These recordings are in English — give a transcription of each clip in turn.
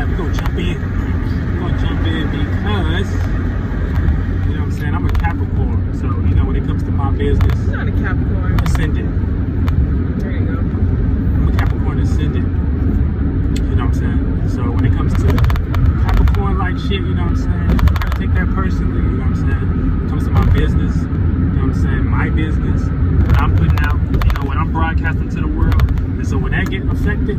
right, we're gonna jump in. Because, you know what I'm saying, I'm a Capricorn. So, you know, when it comes to my business, You're not a Capricorn. Ascendant. There you go. I'm a Capricorn ascendant. You know what I'm saying? So when it comes to Capricorn like shit, you know what I'm saying, I gotta take that personally, you know what I'm saying? When it comes to my business, you know what I'm saying, my business, what I'm putting out, you know, when I'm broadcasting to the world. And so when that get affected,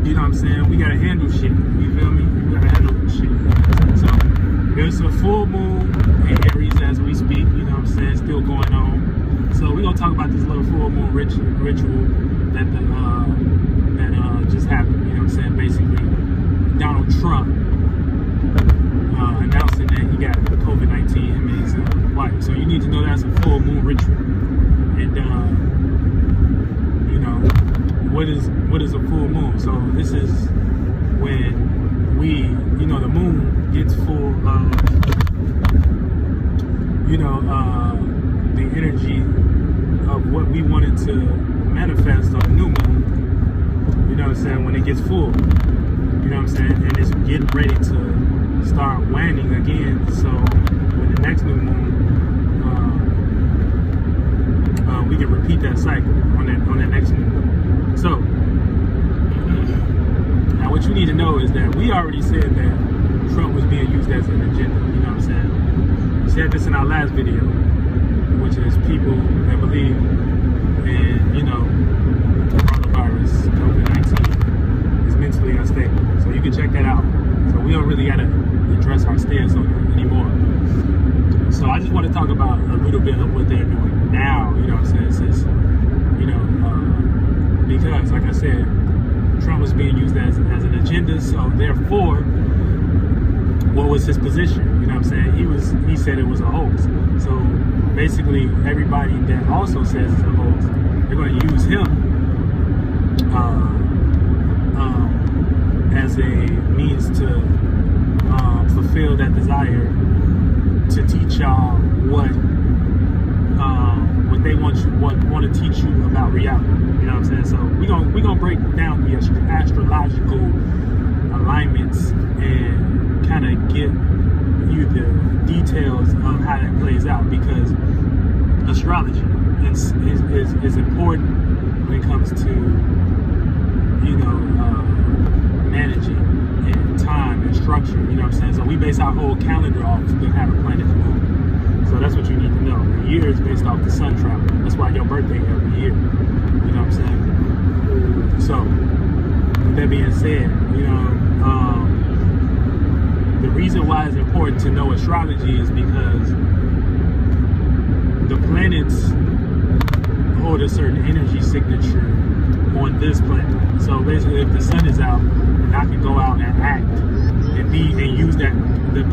you know what I'm saying, we gotta handle shit. You feel me? We gotta handle shit. So there's a full moon in Aries as we speak, you know what I'm saying, still going on. So we're gonna talk about this little full moon ritual that just happened, you know what I'm saying? Basically, Donald Trump announcing that he got COVID-19, him and his wife. So you need to know that's a full moon ritual. And you know, what is a full moon? So this is when you know, the moon gets full of, you know, the energy of what we wanted to manifest on a new moon. You know what I'm saying? When it gets full, you know what I'm saying? And it's getting ready to start waning again. So when the next new moon, we can repeat that cycle on that next new moon. So now what you need to know is that we already said that Trump was being used as an agenda. You know what I'm saying? We said this in our last video, which is people that believe in, you know, coronavirus, COVID-19 is mentally unstable. So you can check that out. So we don't really gotta address our stance on it anymore. So I just want to talk about a little bit of what they're doing now, you know what I'm saying, since, you know, because like I said, Trump was being used as an agenda, so therefore, what was his position? You know what I'm saying? He said it was a hoax. So basically, everybody that also says it's a hoax, they're going to use him as a means to fulfill that desire to teach y'all what they want to teach you about reality. You know what I'm saying? So we're gonna break down the astrological alignments and kind of get you the details of how that plays out, because astrology is important when it comes to, you know, managing and time and structure. You know what I'm saying? So we base our whole calendar off of having a planet moon. So that's what you need to know. The year is based off the sun travel. That's why your birthday every year. You know what I'm saying? So with that being said, you know, the reason why it's important to know astrology is because the planets hold a certain energy signature on this planet. So basically, if the sun is out, and I can go out and act and use the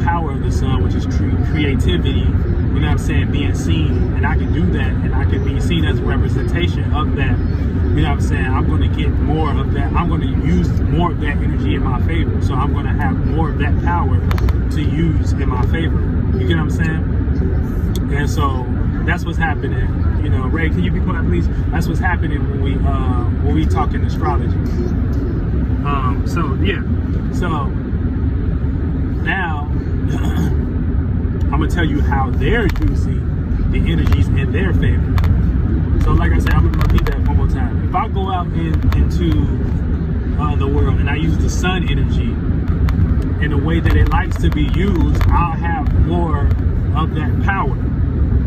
power of the sun, which is creativity, you know what I'm saying, being seen, and I can do that, and I can be seen as a representation of that. You know what I'm saying? I'm going to get more of that. I'm going to use more of that energy in my favor. So I'm going to have more of that power to use in my favor. You get what I'm saying? And so that's what's happening. You know, Ray, can you be quiet, please? That's what's happening when we talk in astrology. So yeah. So now I'm gonna tell you how they're using the energies in their favor. So like I said, I'm gonna repeat that one more time. If I go out into the world and I use the sun energy in a way that it likes to be used, I'll have more of that power.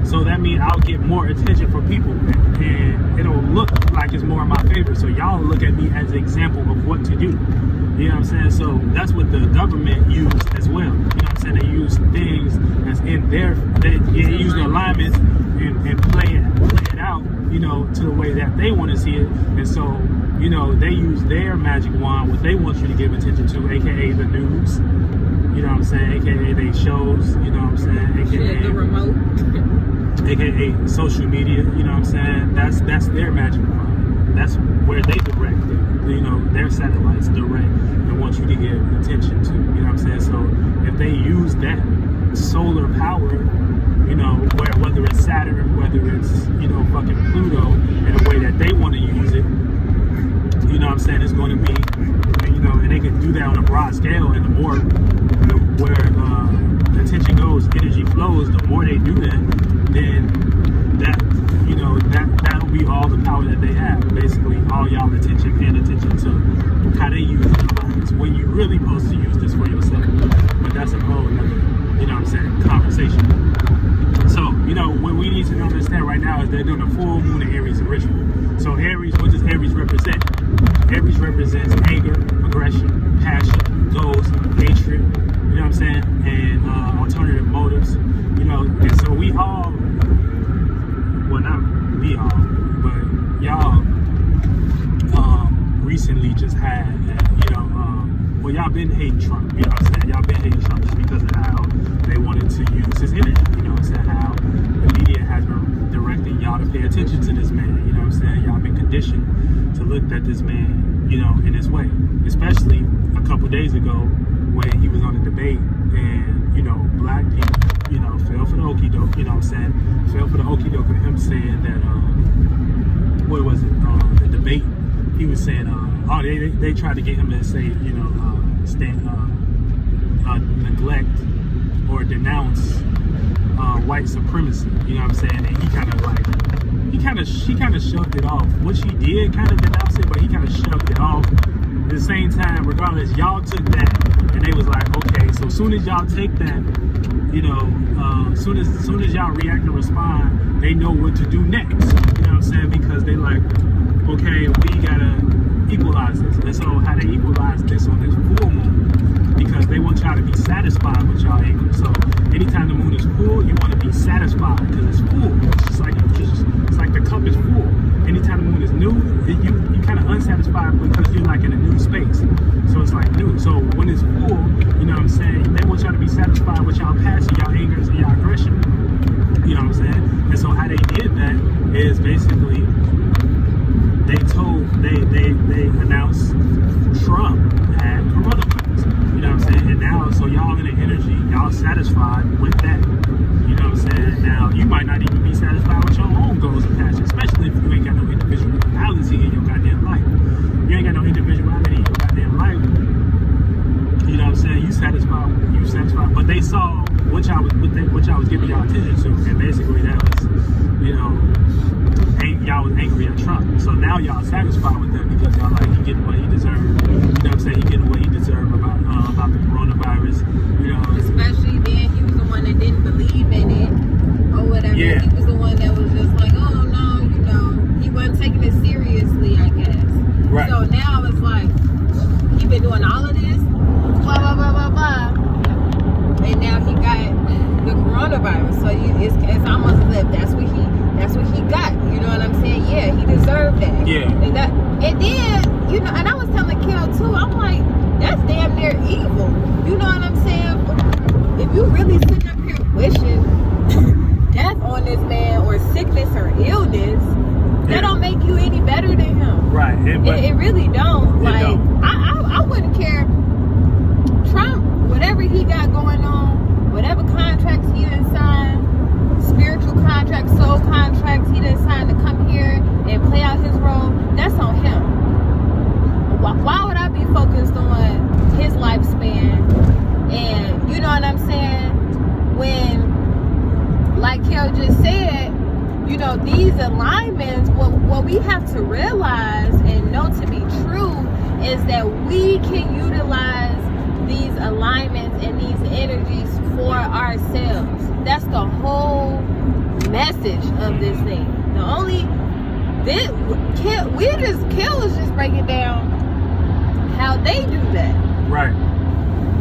So that means I'll get more attention from people, and it'll look like it's more in my favor. So y'all look at me as an example of what to do. You know what I'm saying? So that's what the government used as well. You know what I'm saying? They use things that's in they use the alignments and play it out, you know, to the way that they want to see it. And so, you know, they use their magic wand, what they want you to give attention to, aka the news. You know what I'm saying? AKA they shows, you know what I'm saying? AKA the remote. AKA social media, you know what I'm saying? That's their magic wand. That's where they direct it. You know, their satellites direct and want you to give attention to. You know what I'm saying? So if they use that solar power, you know, whether it's Saturn, whether it's, you know, fucking Pluto, in a way that they want to use it, you know what I'm saying, it's going to be, you know, and they can do do that on a broad scale, and the more where attention goes, energy flows, the more they do that, then that'll be all the power that they have. Basically, all y'all attention, paying attention to how they use their lives, when you really supposed to use this for yourself. But that's a whole other, conversation. So, what we need to understand right now is they're doing a full moon in Aries ritual. So Aries, what does Aries represent? Aries represents anger, aggression, passion, goals, hatred, and alternative motives, and so we all, well, not we all, but y'all recently just had, y'all been hating Trump, y'all been hating Trump just because of how they wanted to use his energy, how the media has been directing y'all to pay attention to this man, y'all been conditioned to look at this man, in this way, especially a couple days ago when he was on a debate and, black people, fell for the okey doke, fell for the okey doke of him saying that, what was it, the debate, he was saying, they tried to get him to say, neglect or denounce white supremacy, and he kind of shoved it off, which he did kind of denounce it, but he kind of shoved it off. At the same time, regardless, y'all took that and they was like, okay, so as soon as y'all take that, soon as y'all react and respond, they know what to do next, because they like, okay, we gotta equalize this. And so how they equalize this on this full moon, because they want y'all to be satisfied with y'all anger. So anytime the moon is full, you want to be satisfied because it's full. It's like the cup is full. Anytime the moon is new, you kind of unsatisfied because you're like in a new space. So it's like new. So when it's full, they want y'all to be satisfied with y'all passion, y'all anger, and y'all aggression. And so how they did that is basically they announced Trump had coronavirus. And now, so y'all in the energy, y'all satisfied with that. Now, you might not even be satisfied with your own goals and passions, especially if you ain't got no individuality in your goddamn life. You ain't got no individuality in your goddamn life. You satisfied. But they saw what y'all was giving y'all attention to, and basically that was, y'all was angry at Trump. So now y'all satisfied with that because y'all like he getting what he deserved. He getting what he deserved about the coronavirus. Especially then he was the one that didn't believe in it or whatever. Yeah. He was the one that was just like, oh no, he wasn't taking it seriously, I guess. Right. So now it's like he been doing all of this, blah blah blah blah blah, and now he got the coronavirus. So it's almost as if that's what he got. You know what I'm saying? Yeah, he deserved that. Yeah. And then and I was telling Kel too. I'm like, that's damn near evil. You know what I'm saying? If you really sitting up here wishing death on this man or sickness or illness, that don't make you any better than him. Right. It really don't. I wouldn't care. Trump, whatever he got going on, whatever contracts he done signed, spiritual contracts, soul contracts he done signed to come here and play out his role, that's on him. Why would I be focused on his lifespan? And you know what I'm saying? When, like Kel just said, these alignments, what we have to realize and know to be true is that we can utilize these alignments and these energies for ourselves. That's the whole message of this thing. Kel was just breaking down how they do that. Right.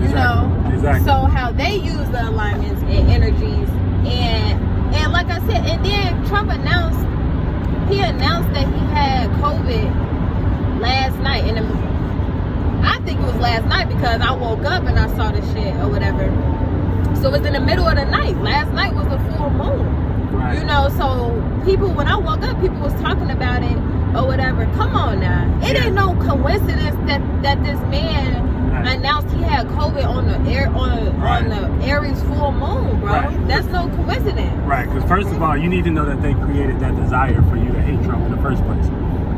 Exactly. So how they use the alignments and energies, and like I said, and then Trump announced that he had COVID last night, and I think it was last night because I woke up and I saw the shit or whatever. So it's in the middle of the night. Last night was the full moon. Right. So when I woke up, people was talking about it or whatever. Come on now. It ain't no coincidence that this man announced he had COVID on the Aries full moon, bro. Right. That's no coincidence. Right, because first of all, you need to know that they created that desire for you to hate Trump in the first place.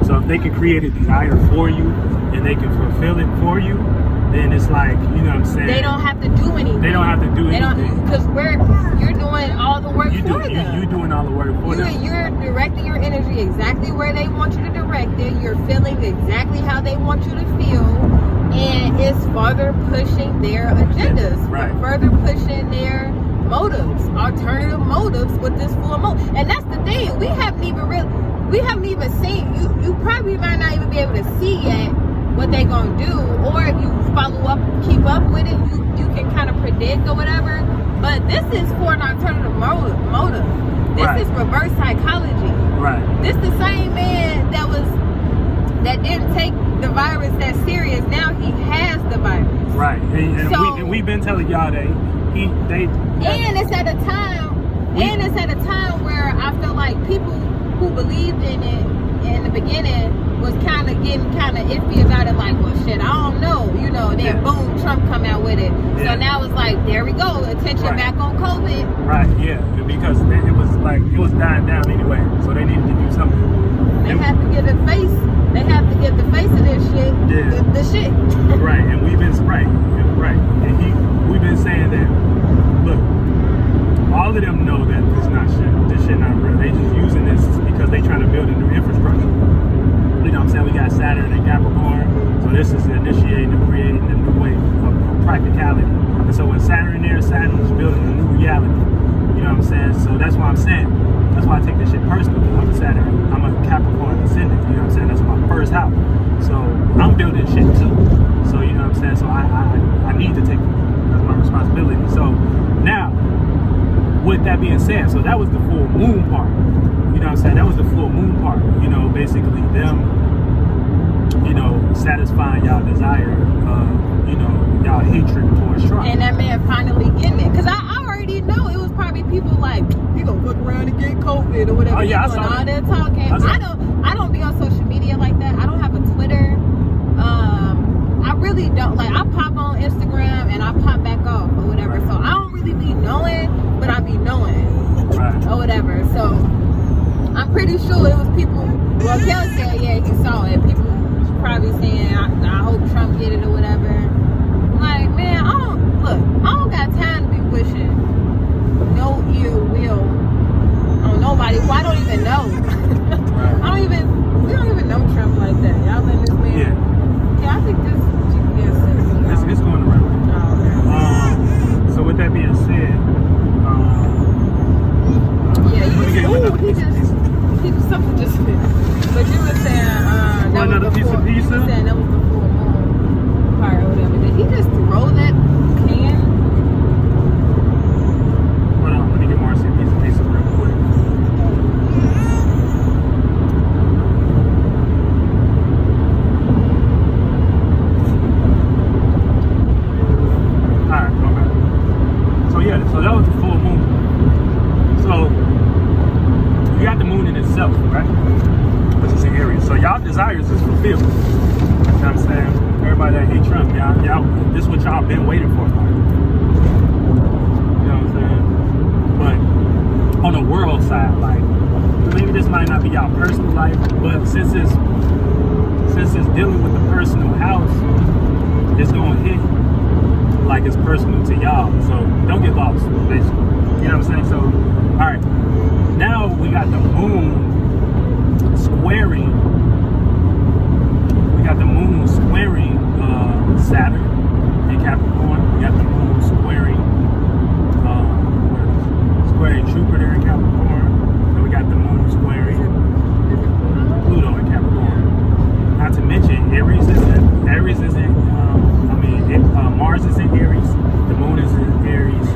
So if they can create a desire for you and they can fulfill it for you, then it's like, you know what I'm saying? They don't have to do anything. They don't have to do anything. Because you're doing all the work for them. You're doing all the work for them. You're directing your energy exactly where they want you to direct it. You're feeling exactly how they want you to feel. And it's further pushing their agendas. Right. Further pushing their motives, alternative motives with this full moon. And that's the thing. We haven't even seen, you probably might not even be able to see yet what they gonna do, or if you follow up, keep up with it, you can kind of predict or whatever. But this is for an alternative motive. This is reverse psychology. Right. This the same man that didn't take the virus that serious. Now he has the virus. Right. And we've been telling y'all that and it's at a time where I feel like people who believed in it in the beginning was kind of getting kind of iffy about it, like, well, shit, I don't know, then boom, Trump come out with it. So now it's like, there we go, attention back on COVID. Right, yeah, because it was dying down anyway, so they needed to do something. They have to get the face of this shit, the shit. Right, and we've been, and we've been saying that, look, all of them know that this shit not real. They just using this because they trying to build a new infrastructure. You know what I'm saying? We got Saturn and Capricorn, so this is initiating and creating a new way of practicality. And so when Saturn there, Saturn is building a new reality. You know what I'm saying? So that's why I'm saying. That's why I take this shit personally. I'm a Saturn. I'm a Capricorn ascendant. You know what I'm saying? That's my first house. So I'm building shit too. So you know what I'm saying? So I need to take that's my responsibility. So now, with that being said, so that was the full moon part. You know what I'm saying? That was the full moon part. Basically them, satisfying y'all desire, y'all hatred towards Trump. And that man finally getting it. Because I already know it was probably people like, he gonna fuck around and get COVID or whatever. Oh, yeah, I saw all that. that talking. I don't be on social media like that. I don't have a Twitter. I really don't. Like, I pop on Instagram and I pop back off or whatever. So I don't really be knowing, but I be knowing or whatever. So I'm pretty sure it was people. Well, Kelly said, yeah, he saw it. People probably saying, I hope Trump get it or whatever. Like, man, I don't got time to be wishing no ill will on nobody who I don't even know. We don't even know Trump like that. Y'all letting this man. Yeah, I think this GPS is it's going the right way. So with that being said, he just something just. But you were saying another piece of pizza. You were saying that was the full moon part or whatever. Did he just throw that can? Hold on, let me get Marcy a piece of pizza real quick. Alright, okay. So that was the full moon. So you got the moon in itself, right? Which is in Aries. So y'all desires is fulfilled. You know what I'm saying? Everybody that hate Trump, y'all, this is what y'all been waiting for. You know what I'm saying? But on the world side, like, maybe this might not be y'all personal life, but since it's dealing with the personal house, it's gonna hit like it's personal to y'all. So don't get lost, basically. You know what I'm saying? So, alright. Now we got the moon squaring. We got the moon squaring Saturn in Capricorn. We got the moon squaring Jupiter in Capricorn. And we got the moon squaring Pluto in Capricorn. Not to mention Aries is in Mars is in Aries. The moon is in Aries.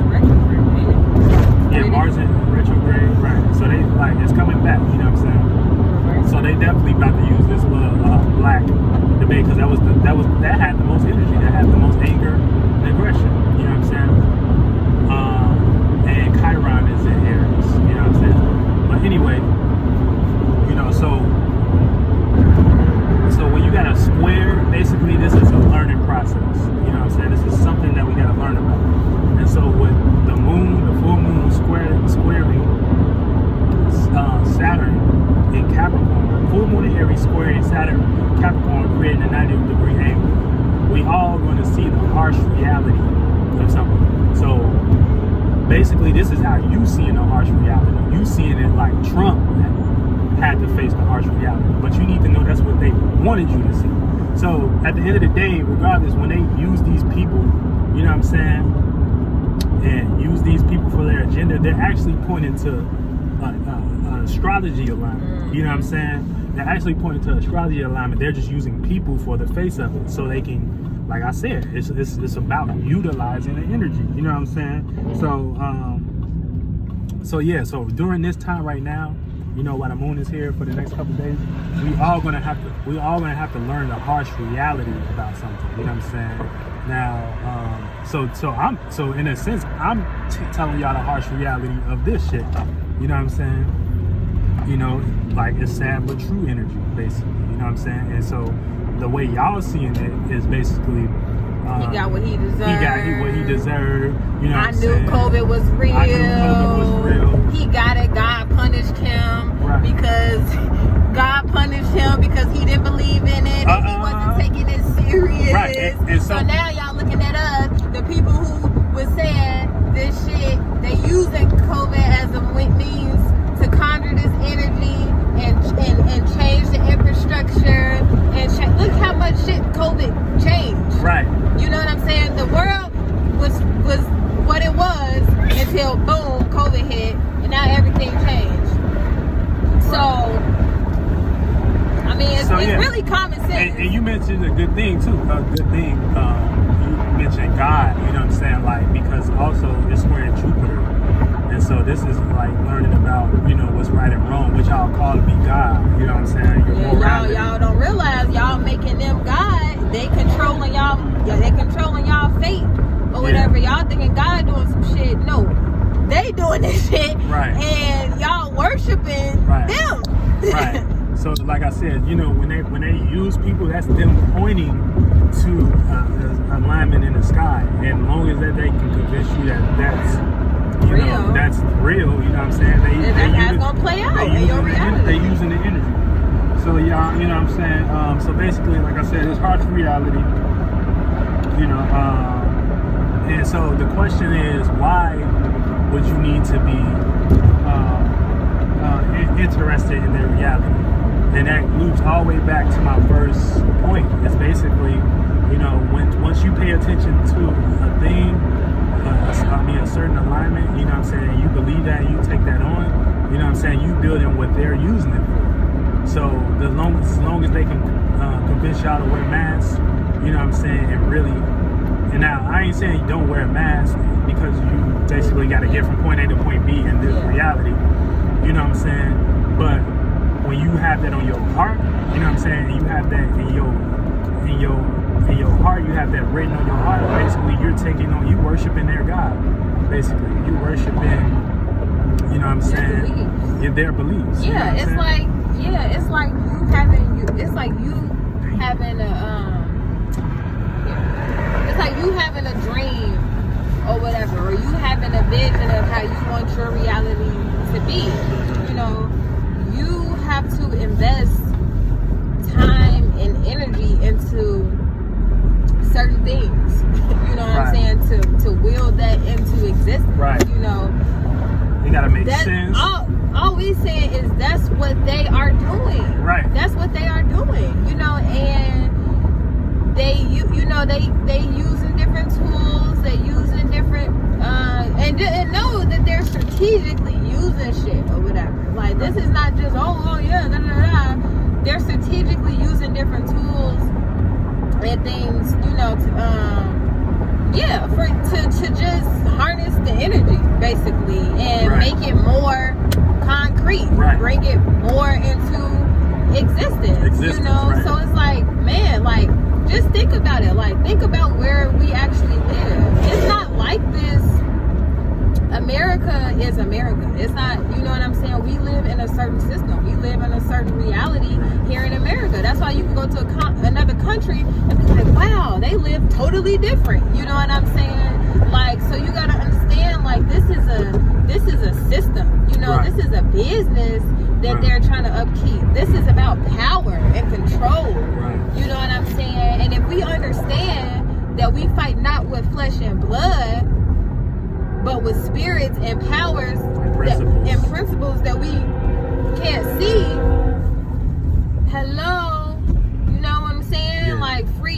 Yeah, Mars in retrograde, right? So they it's coming back. You know what I'm saying? So they definitely about to use this black debate because that had the most energy, that had the most anger and aggression. You know what I'm saying? And Chiron is in Aries. You know what I'm saying? But anyway, so when you got a square, basically this is a learning process. You know what I'm saying? This is something that we got to learn about. And so with the moon, the full moon squaring Saturn in Capricorn, full moon in Aries squaring Saturn, Capricorn, creating a 90-degree angle. We all all going to see the harsh reality of something. So basically, this is how you seeing the harsh reality. You seeing it like Trump had to face the harsh reality, but you need to know that's what they wanted you to see. So at the end of the day, regardless, when they use these people, you know what I'm saying, and use these people for their agenda, they're actually pointing to astrology alignment. You know what I'm saying? They're actually pointing to astrology alignment. They're just using people for the face of it, so they can, like I said, it's about utilizing the energy. You know what I'm saying? So yeah. So during this time right now, you know, while the moon is here for the next couple of days, we all gonna have to learn the harsh reality about something. You know what I'm saying? Now, so in a sense, I'm telling y'all the harsh reality of this shit. You know what I'm saying? You know, like it's sad but true energy, basically. You know what I'm saying? And so the way y'all seeing it is basically he got what he deserved. He got what he deserved. You know, I knew COVID was real. I knew COVID was real. He got it. God punished him because God punished him because he didn't believe in it and he wasn't taking it serious. Right. And so now y'all looking at us, the people who was saying this shit, they using COVID as a means to conjure this energy and change the infrastructure and look how much shit COVID changed. Right. You know what I'm saying? The world was what it was until boom, COVID hit, and now everything changed. So, I mean, it's really common sense. And you mentioned a good thing too. A good thing. You mentioned God. You know what I'm saying? Like, because also it's squaring Jupiter. And so this is like learning about, you know, what's right and wrong, which y'all call to be God. You know what I'm saying? Y'all don't realize y'all making them God. They controlling y'all. They controlling y'all fate or whatever. Y'all thinking God doing some shit. No, they doing this shit. Right. And y'all worshiping them. Right. So like I said, you know, when they use people, that's them pointing to alignment in the sky. And as long as that they can convince you that that's real. That's real, you know what I'm saying? That's how it's gonna play out in your reality. They're using the energy. So y'all, you know what I'm saying? So basically, like I said, it's harsh reality. You know, and so the question is, why would you need to be interested in their reality? And that loops all the way back to my first point. It's basically, you know, once you pay attention to a thing, a certain alignment, you know what I'm saying, you believe that, you take that on, you know what I'm saying, you building what they're using it for. So as long as they can convince y'all to wear masks, you know what I'm saying, and now I ain't saying you don't wear a mask because you basically got to get from point A to point B in this reality, you know what I'm saying, but when you have that on your heart, you know what I'm saying, and you have that in your heart, you have that written on your heart, basically you worshiping their God, basically. You worshiping, you know what I'm saying, in their beliefs. Yeah, you know it's like you having a dream or whatever, or you having a vision of how you want your reality to be. You know, you have to invest time and energy into certain things, you know what I'm saying, to will that into existence. Right. You know, it gotta make sense. All we saying is that's what they are doing. Right. That's what they are doing. You know, and they using different tools. They using different and know that they're strategically using shit or whatever. Like this is not just They're strategically using different tools and things, you know, to just harness the energy basically and make it more concrete, bring it more into existence, you know. So it's like, man, like just think about it. Like think about where we actually live. It's not like this. America is America. It's not, you know what I'm saying? We live in a certain system. We live in a certain reality here in America. That's why you can go to another country and be like, wow, they live totally different. You know what I'm saying? Like, so you gotta understand, like, this is a system. You know, this is a business that they're trying to upkeep. This is about power and control. You know what I'm saying? And if we understand that we fight not with flesh and blood, but with spirits and powers and principles that we can't see. Hello, you know what I'm saying? Yeah. Like free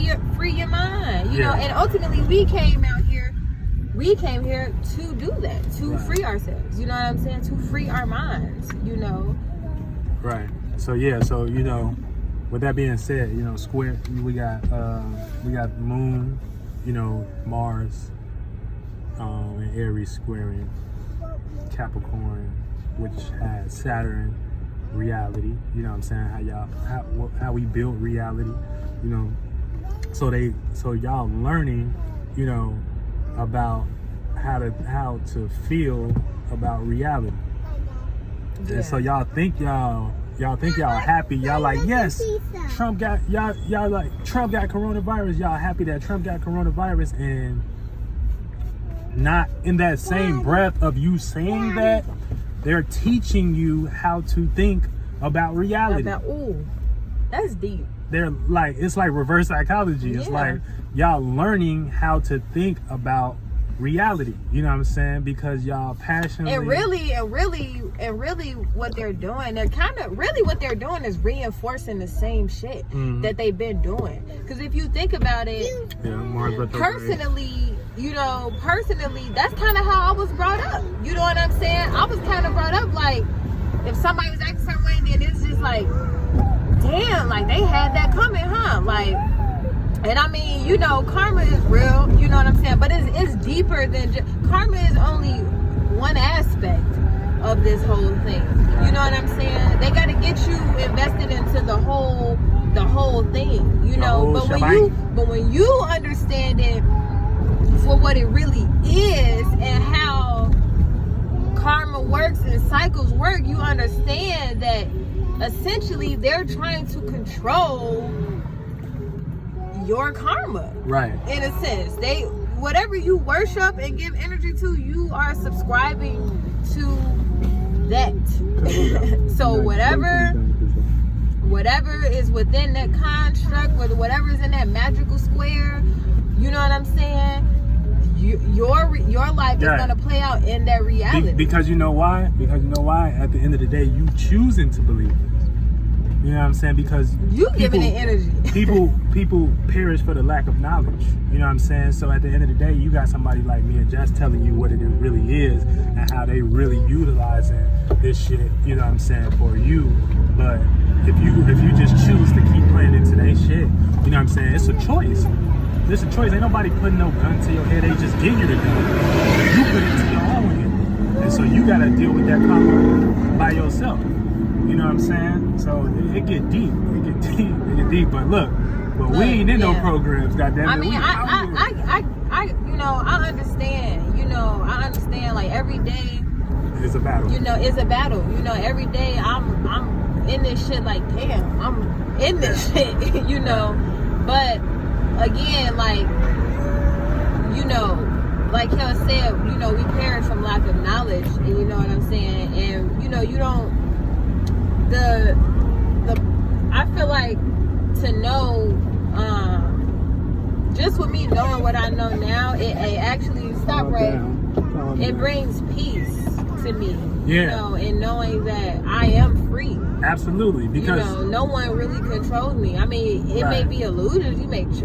your mind, you know. And ultimately, we came here to do that, to free ourselves. You know what I'm saying? To free our minds, you know. Right. So you know, with that being said, you know, square. We got Moon, you know, Mars, and Aries squaring Capricorn, which has Saturn, reality. You know what I'm saying? How we build reality. You know, so y'all learning, you know, about how to feel about reality. Yeah. And so y'all think y'all happy. Y'all like, yes, Trump got y'all like Trump got coronavirus. Y'all happy that Trump got coronavirus, and not in that same breath of you saying that, they're teaching you how to think about reality. Ooh, that's deep. They're like, it's like reverse psychology. It's like y'all learning how to think about reality. You know what I'm saying? Because y'all passionately and really what they're doing, what they're doing is reinforcing the same shit that they've been doing. Because if you think about it, personally, that's kind of how I was brought up. You know what I'm saying? I was kind of brought up like, if somebody was acting some way, then it's just like, damn, like they had that coming, huh? Like, and I mean, you know, karma is real, you know what I'm saying? But it's deeper than just, karma is only one aspect of this whole thing. You know what I'm saying? They got to get you invested into the whole thing, you know? But when you understand it for what it really is and how karma works and cycles work, you understand that essentially they're trying to control your karma, right? In a sense, whatever you worship and give energy to, you are subscribing to that. So whatever is within that construct, whatever is in that magical square, you know what I'm saying? Your life is gonna play out in that reality. Because you know why? At the end of the day, you choosing to believe it. You know what I'm saying? Because you giving it energy. people perish for the lack of knowledge. You know what I'm saying? So at the end of the day, you got somebody like me and Jess telling you what it really is and how they really utilizing this shit. You know what I'm saying, for you. But if you just choose to keep playing into that shit, you know what I'm saying? It's a choice. It's a choice. Ain't nobody putting no gun to your head. They just give you the gun. You put it to your own head, and so you gotta deal with that karma by yourself. You know what I'm saying? So it get deep. It get deep. But look, we ain't in no programs, goddamn it. I mean, I understand. You know, I understand. Like every day, it's a battle. You know, it's a battle. You know, every day I'm in this shit. Like, damn, I'm in this shit. You know, but again, like, you know, like y'all said, you know, we perish from lack of knowledge, and you know what I'm saying. And you know, you don't. I feel like to know, just with me knowing what I know now, it actually it brings peace to me. You know, and knowing that I am free. Absolutely, because you know, no one really controls me. I mean, it may be illusions.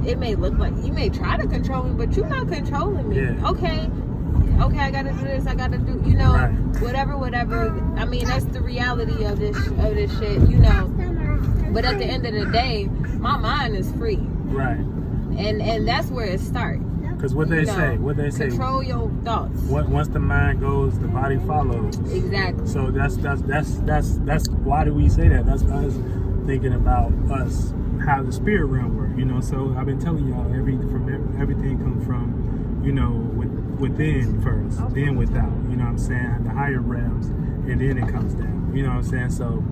It may look like you may try to control me, but you're not controlling me. Yeah. Okay, I gotta do this. I gotta do, you know, whatever. I mean, that's the reality of this shit, you know. But at the end of the day, my mind is free. Right. And that's where it starts. Because what they say, control your thoughts. Once the mind goes, the body follows. Exactly. So that's why do we say that? That's us thinking about us, how the spirit realm works. You know, so I've been telling y'all everything comes from, you know, within first, then without. You know what I'm saying? The higher realms, and then it comes down. You know what I'm saying? So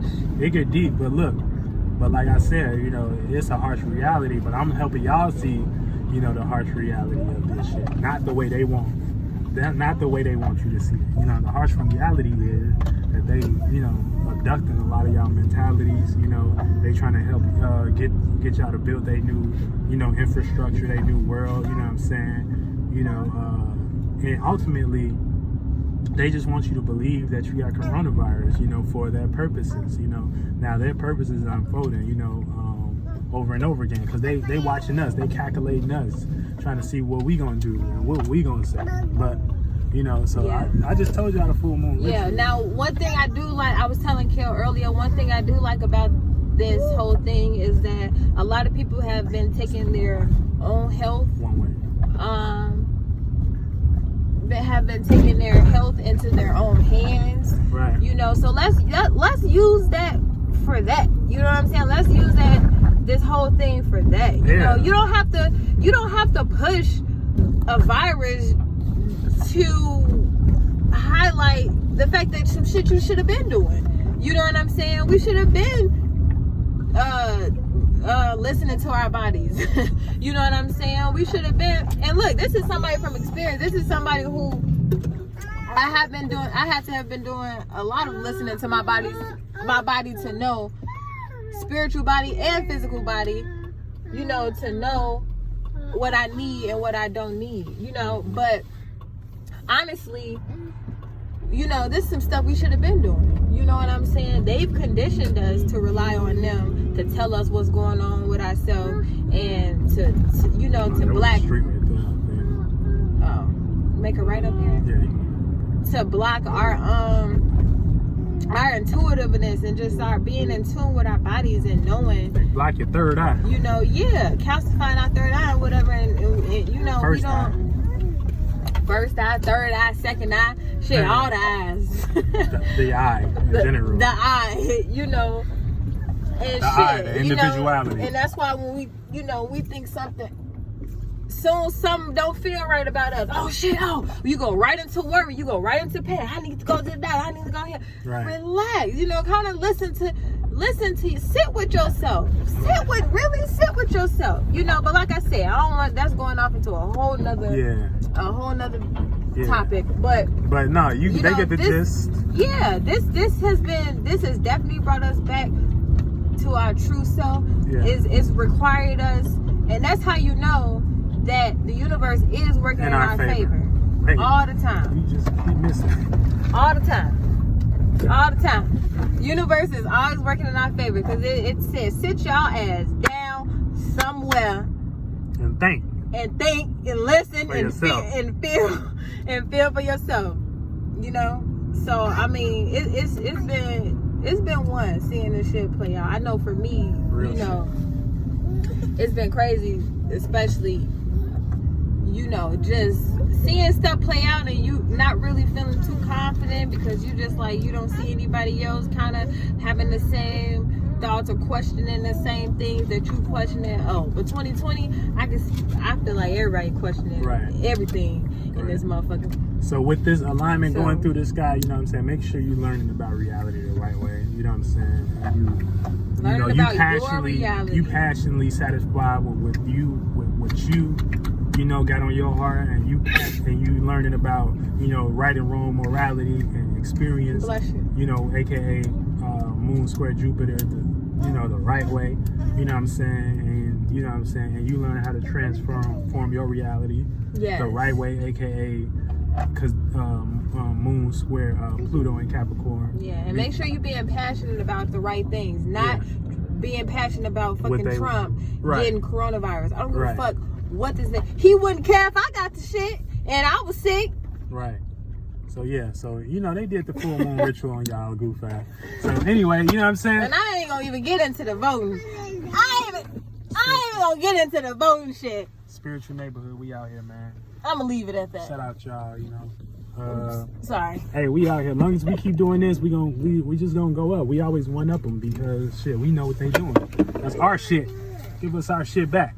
it get deep, but look. But like I said, you know, it's a harsh reality, but I'm helping y'all see, you know, the harsh reality of this shit. Not the way they want. Not the way they want you to see it. You know, the harsh reality is that they, you know, abducting a lot of y'all mentalities. You know, they trying to help get y'all to build their new, you know, infrastructure, their new world. You know what I'm saying? You know, and ultimately, they just want you to believe that you got coronavirus, you know, for their purposes, you know. Now, their purposes are unfolding, you know, over and over again, because they watching us, they calculating us, trying to see what we gonna do and what we gonna say. But, you know, so I just told y'all the full moon ritual. Yeah, now, one thing I do like, I was telling Kel earlier, one thing I do like about this whole thing is that a lot of people have been taking their own health. One way. Have been taking their health into their own hands. Right. You know, so let's use that for that. You know what I'm saying? Let's use this whole thing for that. You know, you don't have to push a virus to highlight the fact that some shit you should have been doing. You know what I'm saying? We should have been listening to our bodies. You know what I'm saying? We should have been. And look, this is somebody from experience. This is somebody who I have to have been doing a lot of listening to my body to know, spiritual body and physical body, you know, to know what I need and what I don't need, you know. But honestly, you know, this is some stuff we should have been doing. You know what I'm saying? They've conditioned us to rely on them to tell us what's going on with ourselves and to you know, to black. Oh, make a right up here. Yeah. To block our intuitiveness and just start being in tune with our bodies and knowing. They block your third eye. You know, calcifying our third eye, whatever, and you know, First eye. First eye, third eye, second eye, shit, all the eyes. the eye, in general. The eye, you know, and the shit, eye, the individuality. You know, and that's why when we think something don't feel right about us. Oh shit! Oh, you go right into worry. You go right into pain. I need to go to that. I need to go here. Right. Relax. You know, kind of listen to you. Sit with yourself. Sit with yourself. You know, but like I said, I don't want that's going off into a whole nother topic. But no, they get the gist. Yeah, this has definitely brought us back to our true self. Yeah. It's required us, and that's how you know that the universe is working in our favor. Hey, all the time. You just keep missing. All the time. Universe is always working in our favor because it says sit y'all ass down somewhere and think and listen and feel for yourself. You know. So I mean, it's been one seeing this shit play out. I know for me, you know, it's been crazy, especially, you know, just seeing stuff play out and you not really feeling too confident because you just like, you don't see anybody else kind of having the same thoughts or questioning the same things that you questioning. Oh, but 2020, I feel like everybody questioning everything in this motherfucker. So with this alignment going through the sky, you know what I'm saying, make sure you're learning about reality the right way. You know what I'm saying? You passionately satisfied with what you know got on your heart, and you learning about, you know, right and wrong, morality and experience. You know, aka Moon Square Jupiter, the right way. You know what I'm saying? And you know what I'm saying? And you learn how to transform your reality the right way, aka because Moon Square Pluto and Capricorn. Yeah, and make sure you're being passionate about the right things, not being passionate about fucking Trump getting coronavirus. I don't give a fuck what this name. He wouldn't care if I got the shit and I was sick. Right. So you know, they did the full moon ritual on y'all goof ass. So anyway, you know what I'm saying? And I ain't gonna even get into the voting. I ain't even gonna get into the voting shit. Spiritual neighborhood, we out here, man. I'm gonna leave it at that. Shout out y'all, you know. Sorry. Hey, we out here. As long as we keep doing this, we just gonna go up. We always one up them because shit, we know what they doing. That's our shit. Give us our shit back.